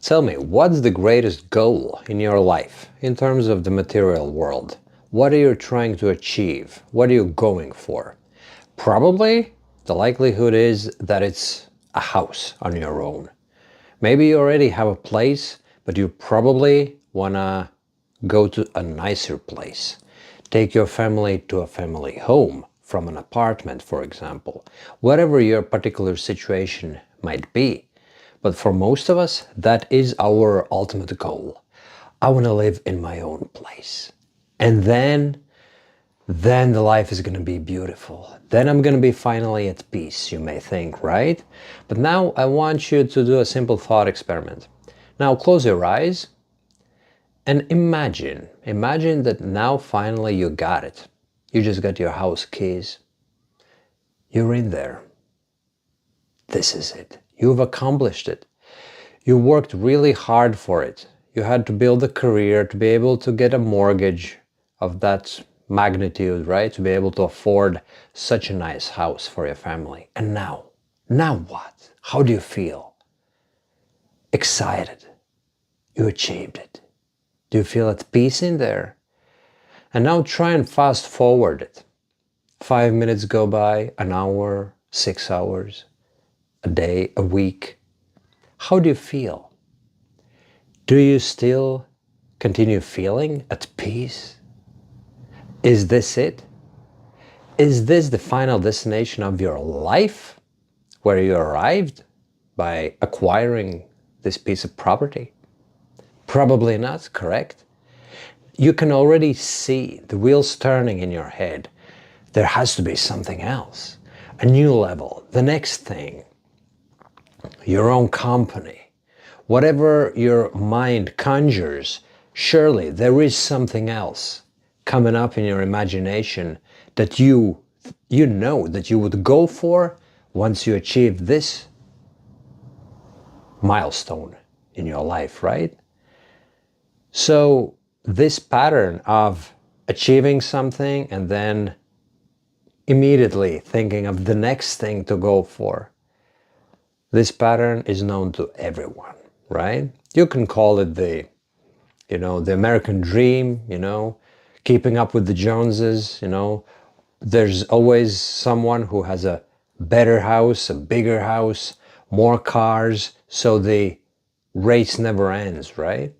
Tell me, what's the greatest goal in your life in terms of the material world? What are you trying to achieve? What are you going for? Probably the likelihood is that it's a house on your own. Maybe you already have a place, but you probably wanna go to a nicer place. Take your family to a family home from an apartment, for example. Whatever your particular situation might be. But for most of us, that is our ultimate goal. I want to live in my own place. And then the life is going to be beautiful. Then I'm going to be finally at peace, you may think, right? But now I want you to do a simple thought experiment. Now close your eyes and imagine that now finally you got it. You just got your house keys. You're in there. This is it. You've accomplished it. You worked really hard for it. You had to build a career to be able to get a mortgage of that magnitude, right? To be able to afford such a nice house for your family. And now what? How do you feel? Excited. You achieved it. Do you feel at peace in there? And now try and fast forward it. 5 minutes go by, an hour, 6 hours, a day, a week. How do you feel? Do you still continue feeling at peace? Is this it? Is this the final destination of your life, where you arrived by acquiring this piece of property? Probably not, correct? You can already see the wheels turning in your head. There has to be something else, a new level, the next thing, your own company. Whatever your mind conjures, surely there is something else coming up in your imagination that you know that you would go for once you achieve this milestone in your life, right? So this pattern of achieving something and then immediately thinking of the next thing to go for, this pattern is known to everyone, right? You can call it the American dream, keeping up with the Joneses, There's always someone who has a better house, a bigger house, more cars, so the race never ends, right?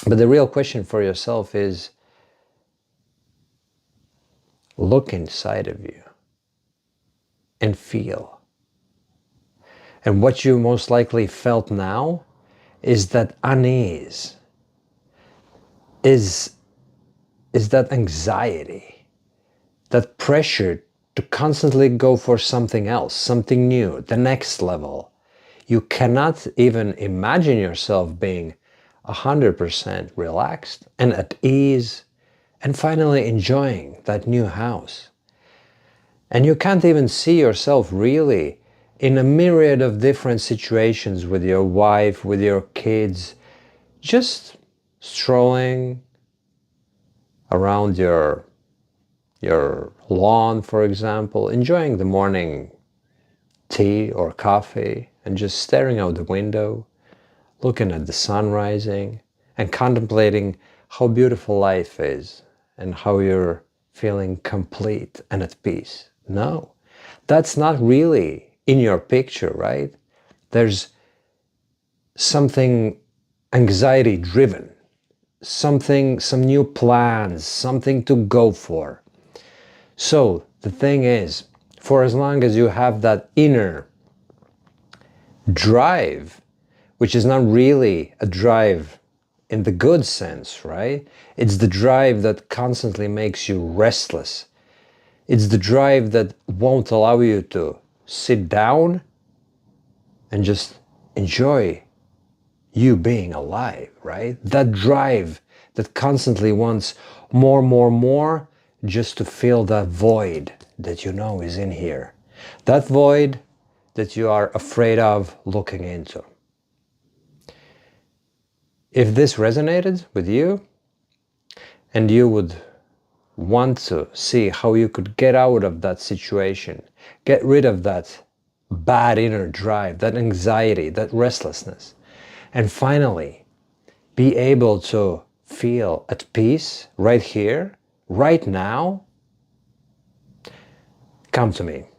But the real question for yourself is, look inside of you and feel. And what you most likely felt now is that unease, is that anxiety, that pressure to constantly go for something else, something new, the next level. You cannot even imagine yourself being 100% relaxed and at ease and finally enjoying that new house. And you can't even see yourself really in a myriad of different situations with your wife, with your kids, just strolling around your lawn, for example, enjoying the morning tea or coffee and just staring out the window, looking at the sun rising and contemplating how beautiful life is and how you're feeling complete and at peace. No, that's not really in your picture, right? There's something anxiety driven, some new plans, something to go for. So the thing is, for as long as you have that inner drive, which is not really a drive in the good sense, right? It's the drive that constantly makes you restless. It's the drive that won't allow you to sit down and just enjoy you being alive, right? That drive that constantly wants more, just to fill that void that you know is in here. That void that you are afraid of looking into. If this resonated with you and you would want to see how you could get out of that situation, get rid of that bad inner drive, that anxiety, that restlessness, and finally be able to feel at peace right here, right now, come to me.